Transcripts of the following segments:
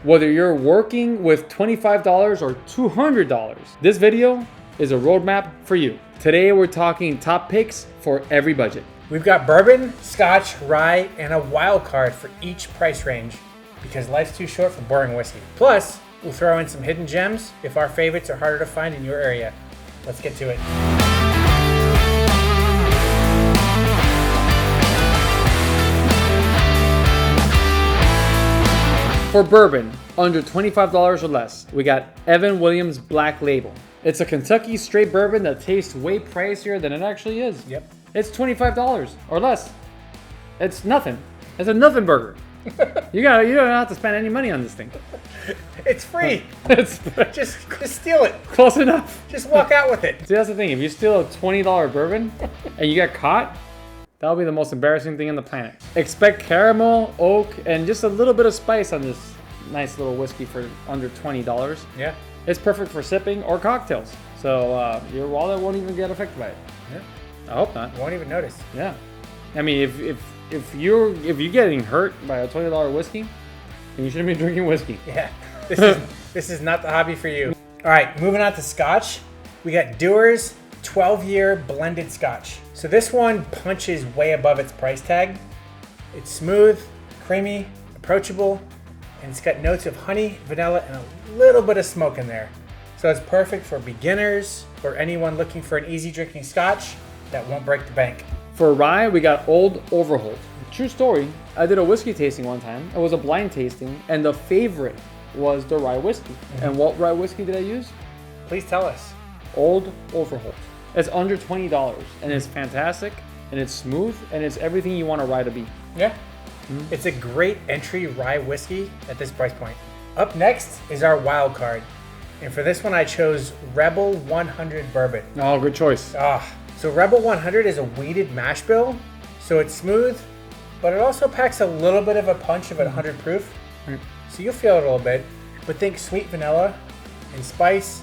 Whether you're working with $25 or $200, this video is a roadmap for you. Today we're talking top picks for every budget. We've got bourbon, scotch, rye, and a wild card for each price range because life's too short for boring whiskey. Plus, we'll throw in some hidden gems if our favorites are harder to find in your area. Let's get to it. For bourbon, under $25 or less, we got Evan Williams Black Label. It's a Kentucky straight bourbon that tastes way pricier than it actually is. Yep. It's $25 or less. It's nothing. It's a nothing burger. You don't have to spend any money on this thing. It's free. It's Just steal it. close enough. Just walk out with it. See, that's the thing. If you steal a $20 bourbon and you get caught, that'll be the most embarrassing thing on the planet. Expect caramel, oak, and just a little bit of spice on this nice little whiskey for under $20. Yeah. It's perfect for sipping or cocktails. So your wallet won't even get affected by it. Yeah. I hope not. Won't even notice. Yeah. I mean, if you're getting hurt by a $20 whiskey, then you shouldn't be drinking whiskey. Yeah. This is not the hobby for you. All right, moving on to scotch. We got Dewar's 12-year blended scotch. So this one punches way above its price tag. It's smooth, creamy, approachable, and it's got notes of honey, vanilla, and a little bit of smoke in there. So it's perfect for beginners or anyone looking for an easy drinking scotch that won't break the bank. For rye, we got Old Overholt. True story, I did a whiskey tasting one time. It was a blind tasting, and the favorite was the rye whiskey. And what rye whiskey did I use? Please tell us. Old Overholt. It's under $20, and it's fantastic, and it's smooth, and it's everything you want a rye to be. Yeah. It's a great entry rye whiskey at this price point. Up next is our wild card. And for this one, I chose Rebel 100 Bourbon. Oh, good choice. So Rebel 100 is a wheated mash bill. So it's smooth, but it also packs a little bit of a punch of 100 proof. So you'll feel it a little bit. But think sweet vanilla and spice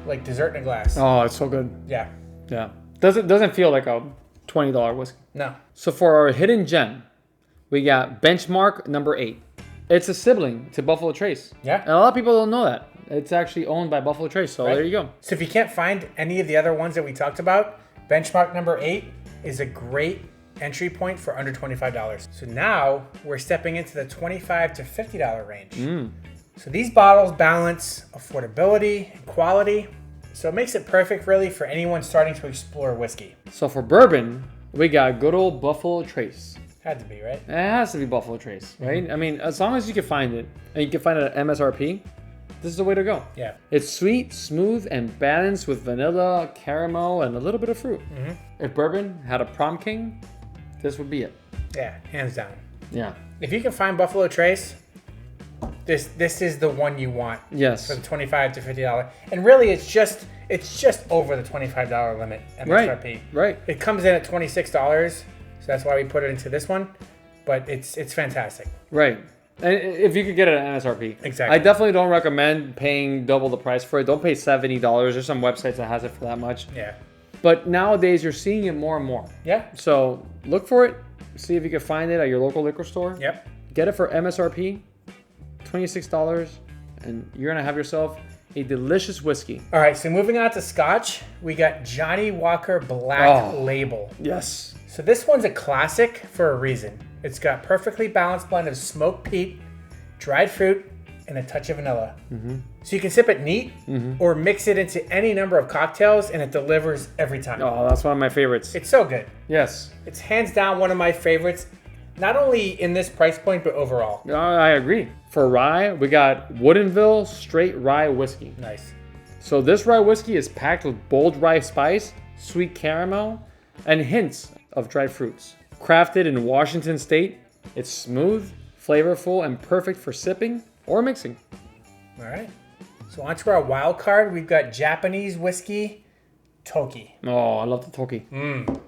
like dessert in a glass. Oh, it's so good. Yeah. Yeah. Doesn't feel like a $20 whiskey. No. So for our hidden gem, we got Benchmark number 8. It's a sibling to Buffalo Trace. Yeah. And a lot of people don't know that. It's actually owned by Buffalo Trace, so Right. there you go. So if you can't find any of the other ones that we talked about, Benchmark number 8 is a great entry point for under $25. So now we're stepping into the $25 to $50 range. So these bottles balance affordability and quality. So it makes it perfect really for anyone starting to explore whiskey. So for bourbon, we got good old Buffalo Trace. Had to be, right? It has to be Buffalo Trace, right? I mean, as long as you can find it, and you can find it at MSRP, this is the way to go. Yeah. It's sweet, smooth, and balanced with vanilla, caramel, and a little bit of fruit. If bourbon had a prom king, this would be it. Yeah, hands down. Yeah. If you can find Buffalo Trace, this is the one you want. Yes. For the $25 to $50. And really it's just over the $25 limit MSRP. Right. It comes in at $26, so that's why we put it into this one. But it's fantastic. Right. And if you could get it at MSRP. Exactly. I definitely don't recommend paying double the price for it. Don't pay $70. There's some websites that has it for that much. Yeah. But nowadays, you're seeing it more and more. Yeah. So look for it. See if you can find it at your local liquor store. Yep. Get it for MSRP, $26, and you're going to have yourself a delicious whiskey. All right, so moving on to Scotch, we got Johnny Walker Black Label. Yes. So this one's a classic for a reason. It's got perfectly balanced blend of smoked peat, dried fruit, and a touch of vanilla. So you can sip it neat or mix it into any number of cocktails and it delivers every time. Oh, that's one of my favorites. It's so good. Yes. It's hands down one of my favorites, not only in this price point, but overall. I agree. For rye, we got Woodinville Straight Rye Whiskey. Nice. So this rye whiskey is packed with bold rye spice, sweet caramel, and hints of dried fruits. Crafted in Washington State, it's smooth, flavorful, and perfect for sipping or mixing. All right. So on to our wild card, we've got Japanese whiskey, Toki. Oh, I love the Toki.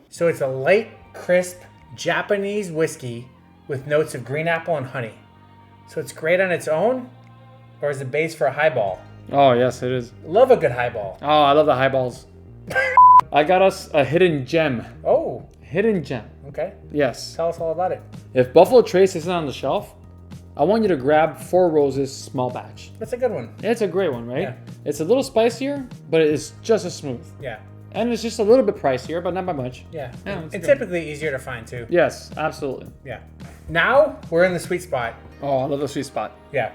So it's a light, crisp Japanese whiskey with notes of green apple and honey. So it's great on its own or as a base for a highball. Oh, yes, it is. Love a good highball. Oh, I love the highballs. I got us a hidden gem. Oh, Hidden gem. okay. Yes. Tell us all about it. If Buffalo Trace isn't on the shelf, I want you to grab Four Roses small batch. That's a good one. It's a great one, right? Yeah. It's a little spicier, but it's just as smooth. Yeah. And it's just a little bit pricier, but not by much. Yeah. Yeah, it's and good. typically easier to find too. Yes, absolutely. Yeah. Now we're in the sweet spot. Oh, I love the sweet spot. Yeah.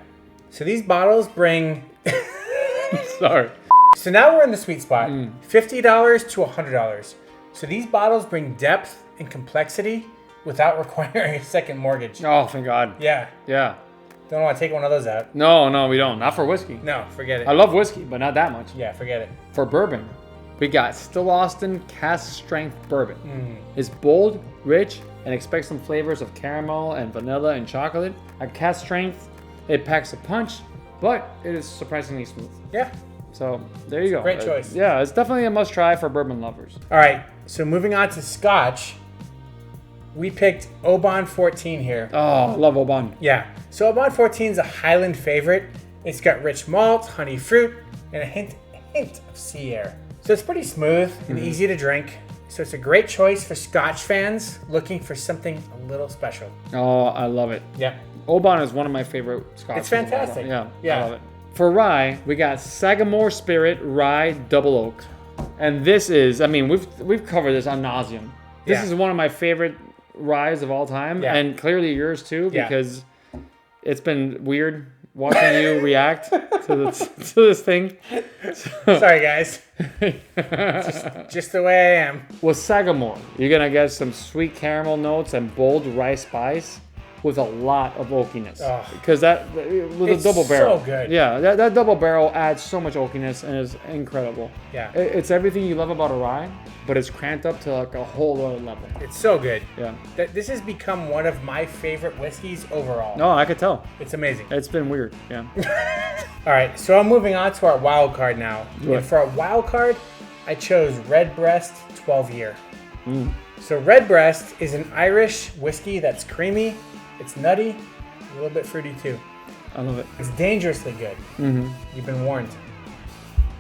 So these bottles bring. Sorry. So now we're in the sweet spot. $50 to $100. So these bottles bring depth and complexity without requiring a second mortgage. Oh, thank God. Yeah. Yeah. Don't want to take one of those out. No, we don't. Not for whiskey. No, forget it. I love whiskey, but not that much. Yeah, forget it. For bourbon, we got Still Austin Cask Strength Bourbon. It's bold, rich, and expect some flavors of caramel and vanilla and chocolate. At Cask Strength, it packs a punch, but it is surprisingly smooth. Yeah. So there you go. Great choice. Yeah, it's definitely a must try for bourbon lovers. All right. So moving on to Scotch, we picked Oban 14 here. Oh, I love Oban. Yeah. So Oban 14 is a Highland favorite. It's got rich malt, honey fruit, and a hint of sea air. So it's pretty smooth and easy to drink. So it's a great choice for Scotch fans looking for something a little special. Oh, I love it. Yeah. Oban is one of my favorite Scotch. It's fantastic. Yeah, Yeah. I love it. For rye, we got Sagamore Spirit Rye Double Oak. And this is, I mean, we've covered this ad nauseum. This Yeah. is one of my favorite ryes of all time, Yeah. and clearly yours too, Yeah. because it's been weird watching you react to this thing. Sorry, guys. just the way I am. With Sagamore, you're gonna get some sweet caramel notes and bold rye spice with a lot of oakiness. Oh. Because with It's a double barrel. so good. Yeah, that double barrel adds so much oakiness and is incredible. Yeah. It's everything you love about a rye, but it's cranked up to like a whole other level. It's so good. Yeah. This has become one of my favorite whiskeys overall. No, I could tell. It's amazing. It's been weird. Yeah. All right, so I'm moving on to our wild card now. Do it. And for our wild card, I chose Redbreast 12 year. So Redbreast is an Irish whiskey that's creamy, it's nutty, a little bit fruity too. I love it. It's dangerously good. You've been warned.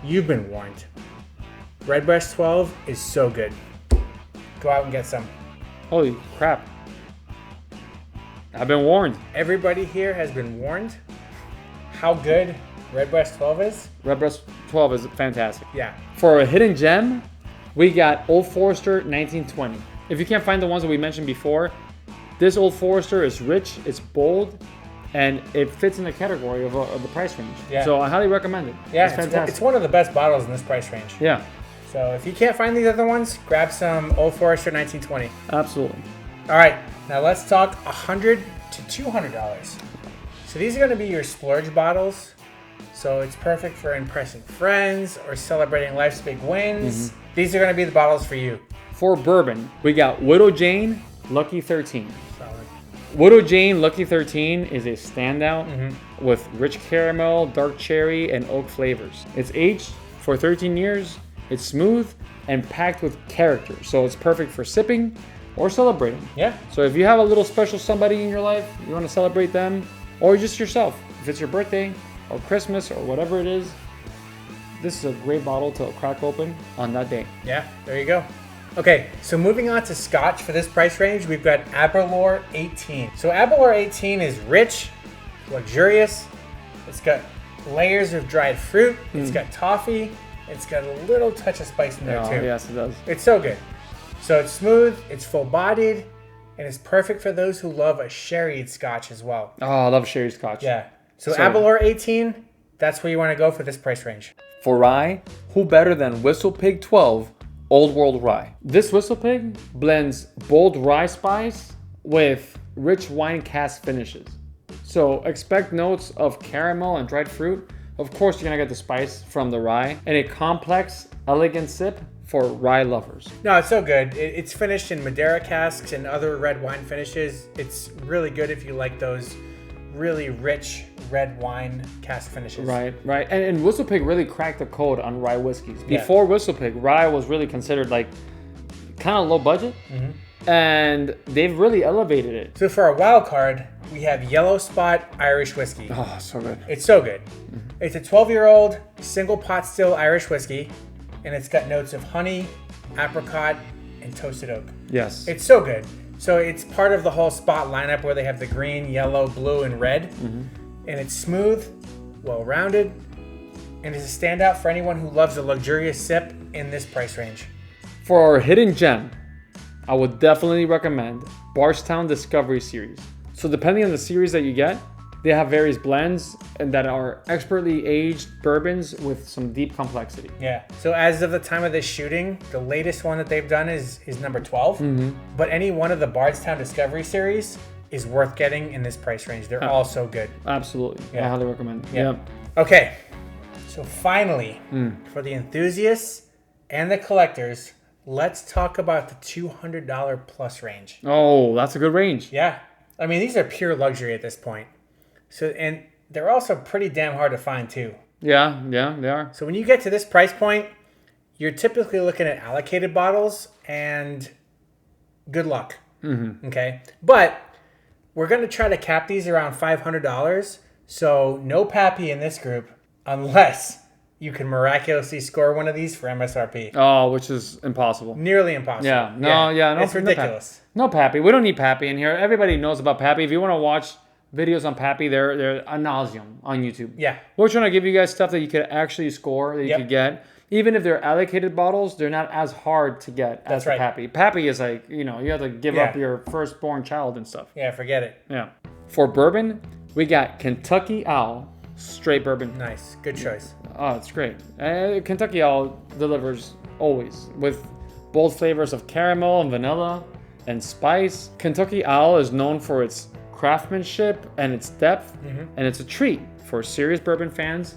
You've been warned. Redbreast 12 is so good. Go out and get some. Holy crap. I've been warned. Everybody here has been warned how good Redbreast 12 is. Redbreast 12 is fantastic. Yeah. For a hidden gem, we got Old Forester 1920. If you can't find the ones that we mentioned before, this Old Forester is rich, it's bold, and it fits in the category of the price range. Yeah. So I highly recommend it. Yeah, it's fantastic. it's one of the best bottles in this price range. Yeah, So if you can't find these other ones, grab some Old Forester 1920. absolutely. All right, now let's talk $100 to $200. So these are going to be your splurge bottles. So it's perfect for impressing friends or celebrating life's big wins. These are going to be the bottles for you. For bourbon, we got Widow Jane Lucky 13. Solid. Widow Jane Lucky 13 is a standout with rich caramel, dark cherry, and oak flavors. It's aged for 13 years, it's smooth, and packed with character. So it's perfect for sipping or celebrating. Yeah. So if you have a little special somebody in your life, you want to celebrate them, or just yourself, if it's your birthday or Christmas or whatever it is, this is a great bottle to crack open on that day. Yeah, there you go. Okay, so moving on to Scotch for this price range, we've got Aberlour 18. So Aberlour 18 is rich, luxurious. It's got layers of dried fruit. It's got toffee. It's got a little touch of spice in there too. Yes, it does. It's so good. So it's smooth, it's full-bodied, and it's perfect for those who love a sherried Scotch as well. Oh, I love sherry Scotch. Yeah. So So- Aberlour 18, that's where you want to go for this price range. For rye, who better than Whistle Pig 12 Old World Rye? This Whistle Pig blends bold rye spice with rich wine cask finishes. So expect notes of caramel and dried fruit. Of course, you're gonna get the spice from the rye, and a complex, elegant sip for rye lovers. No, it's so good. It's finished in Madeira casks and other red wine finishes. It's really good if you like those really rich red wine cask finishes. Right. And Whistle Pig really cracked the code on rye whiskeys. Yeah. Before Whistle Pig, rye was really considered like kind of low budget, and they've really elevated it. So for our wild card, we have Yellow Spot Irish Whiskey. Oh, so good. It's so good. It's a 12-year-old single pot still Irish whiskey, and it's got notes of honey, apricot, and toasted oak. Yes. It's so good. So it's part of the whole spot lineup where they have the green, yellow, blue, and red. And it's smooth, well-rounded, and is a standout for anyone who loves a luxurious sip in this price range. For our hidden gem, I would definitely recommend Bardstown Discovery Series. So depending on the series that you get, they have various blends and that are expertly aged bourbons with some deep complexity. Yeah. So as of the time of this shooting, the latest one that they've done is number 12. But any one of the Bardstown Discovery Series is worth getting in this price range. They're all so good. Absolutely. Yeah. I highly recommend. Yeah. Okay. So finally, for the enthusiasts and the collectors, let's talk about the $200 plus range. Oh, that's a good range. Yeah. I mean, these are pure luxury at this point. So, and they're also pretty damn hard to find too. Yeah, they are. So when you get to this price point, you're typically looking at allocated bottles and good luck. Okay. But we're going to try to cap these around $500. So no Pappy in this group unless you can miraculously score one of these for MSRP. Oh, which is impossible. Nearly impossible. Yeah. No, it's ridiculous. No Pappy. We don't need Pappy in here. Everybody knows about Pappy. If you want to watch videos on Pappy, they're ad nauseum on YouTube. Yeah. We're trying to give you guys stuff that you could actually score, that you could get. Even if they're allocated bottles, they're not as hard to get as the Pappy. Pappy is like, you have to give up your firstborn child and stuff. Yeah, forget it. Yeah. For bourbon, we got Kentucky Owl Straight Bourbon. Nice. Good choice. Oh, it's great. Kentucky Owl delivers always with bold flavors of caramel and vanilla and spice. Kentucky Owl is known for its craftsmanship and its depth, and it's a treat for serious bourbon fans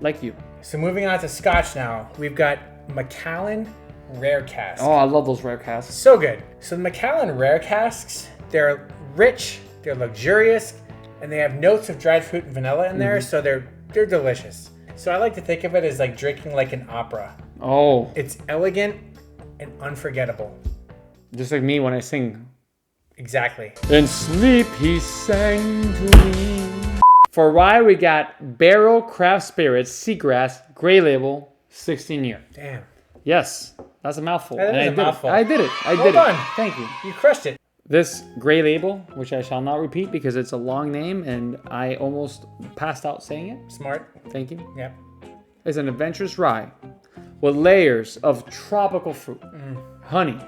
like you. So moving on to Scotch now, we've got Macallan Rare Cask. Oh, I love those rare casks. So good. So the Macallan Rare Casks, they're rich, they're luxurious, and they have notes of dried fruit and vanilla in there, so they're delicious. So I like to think of it as like drinking like an opera. Oh. It's elegant and unforgettable. Just like me when I sing. Exactly. In sleep he sang to me. For rye, we got Barrel Craft Spirits Seagrass Gray Label 16 year. Damn. Yes, that's a mouthful. That is a mouthful. I did it. Well done. Thank you. You crushed it. This Gray Label, which I shall not repeat because it's a long name and I almost passed out saying it. Smart. Thank you. Yep. Is an adventurous rye with layers of tropical fruit, honey,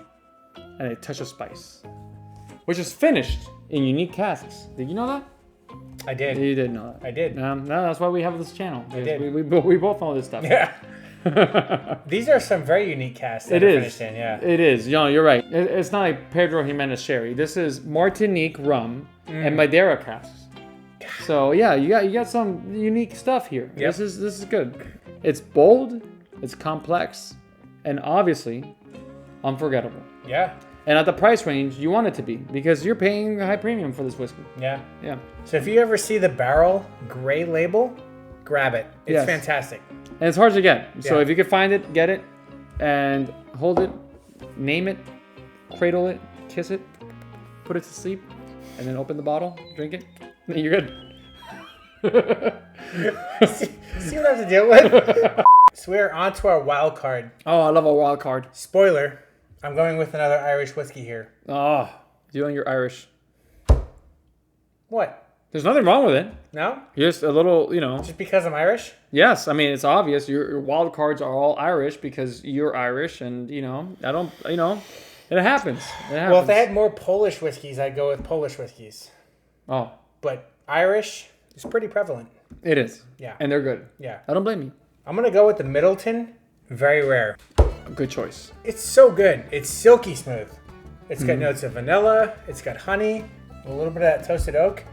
and a touch of spice, which is finished in unique casks. Did you know that? I did. You did know that. I did. No, that's why we have this channel. I did. We both know this stuff. Yeah. These are some very unique casks that It are is. finished in, yeah. It is. You're right. It's not like Pedro Jimenez sherry. This is Martinique rum and Madeira casks. So yeah, you got some unique stuff here. Yep. This is good. It's bold, it's complex, and obviously unforgettable. Yeah. And at the price range you want it to be because you're paying a high premium for this whiskey. Yeah. Yeah. So if you ever see the Barrel Gray Label, grab it. It's Yes. fantastic. And it's hard to get. So Yeah. if you can find it, get it, and hold it, name it, cradle it, kiss it, put it to sleep, and then open the bottle, drink it, and you're good. See what I have to deal with? So we're on to our wild card. Oh, I love a wild card. Spoiler, I'm going with another Irish whiskey here. Oh, you and your Irish. What? There's nothing wrong with it. No? Just a little, Just because I'm Irish? Yes, I mean, it's obvious. Your wild cards are all Irish because you're Irish, and, I don't, it happens. Well, if they had more Polish whiskeys, I'd go with Polish whiskeys. Oh, But Irish is pretty prevalent. it is. Yeah. And they're good. Yeah. I don't blame you. I'm going to go with the Middleton. Very rare. Good choice. It's so good. It's silky smooth. It's got notes of vanilla. It's got honey. A little bit of that toasted oak.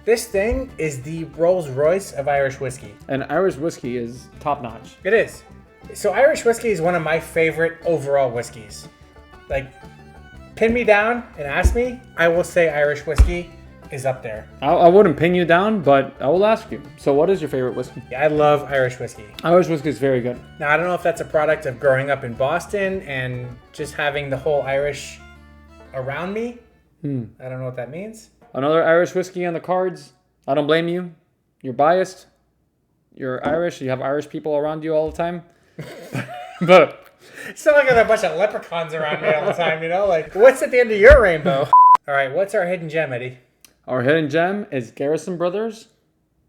This thing is the Rolls Royce of Irish whiskey. And Irish whiskey is top notch. It is. So Irish whiskey is one of my favorite overall whiskeys. Like, pin me down and ask me, I will say Irish whiskey is up there. I wouldn't pin you down, but I will ask you. So what is your favorite whiskey? I love Irish whiskey. Irish whiskey is very good. Now, I don't know if that's a product of growing up in Boston and just having the whole Irish around me. I don't know what that means. Another Irish whiskey on the cards. I don't blame you. You're biased. You're Irish. You have Irish people around you all the time. But It's not like I have a bunch of leprechauns around me all the time, Like, what's at the end of your rainbow? All right, what's our hidden gem, Eddie? Our hidden gem is Garrison Brothers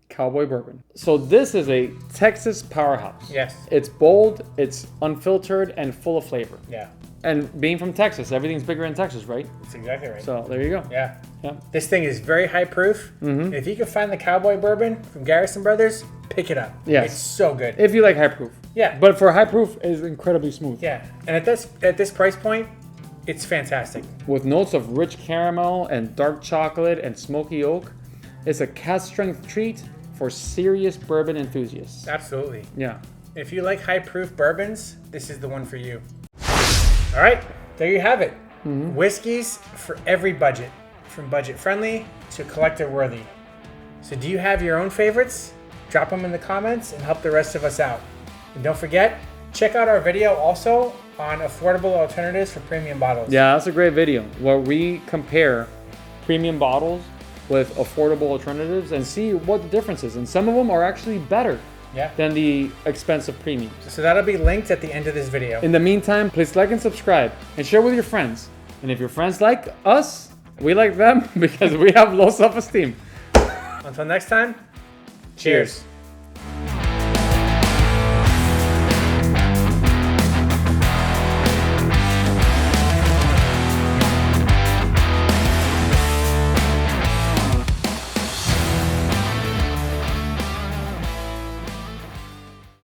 Cowboy Bourbon. So this is a Texas powerhouse. Yes. It's bold, it's unfiltered, and full of flavor. Yeah, And being from Texas, everything's bigger in Texas, right? that's exactly right. So there you go. Yeah. Yeah. This thing is very high proof. Mm-hmm. If you can find the Cowboy Bourbon from Garrison Brothers, pick it up. Yes. It's so good. If you like high proof. Yeah. But for high proof, it's incredibly smooth. Yeah. And at this price point, it's fantastic. With notes of rich caramel and dark chocolate and smoky oak, it's a cask strength treat for serious bourbon enthusiasts. Absolutely. Yeah. If you like high proof bourbons, this is the one for you. All right, there you have it. Whiskeys for every budget, from budget friendly to collector worthy. So do you have your own favorites? Drop them in the comments and help the rest of us out. And don't forget, check out our video also on affordable alternatives for premium bottles. Yeah, that's a great video where we compare premium bottles with affordable alternatives and see what the difference is. And some of them are actually better Yeah. than the expensive premiums. So that'll be linked at the end of this video. In the meantime, please like and subscribe and share with your friends. And if your friends like us, we like them because we have low self-esteem. Until next time, cheers.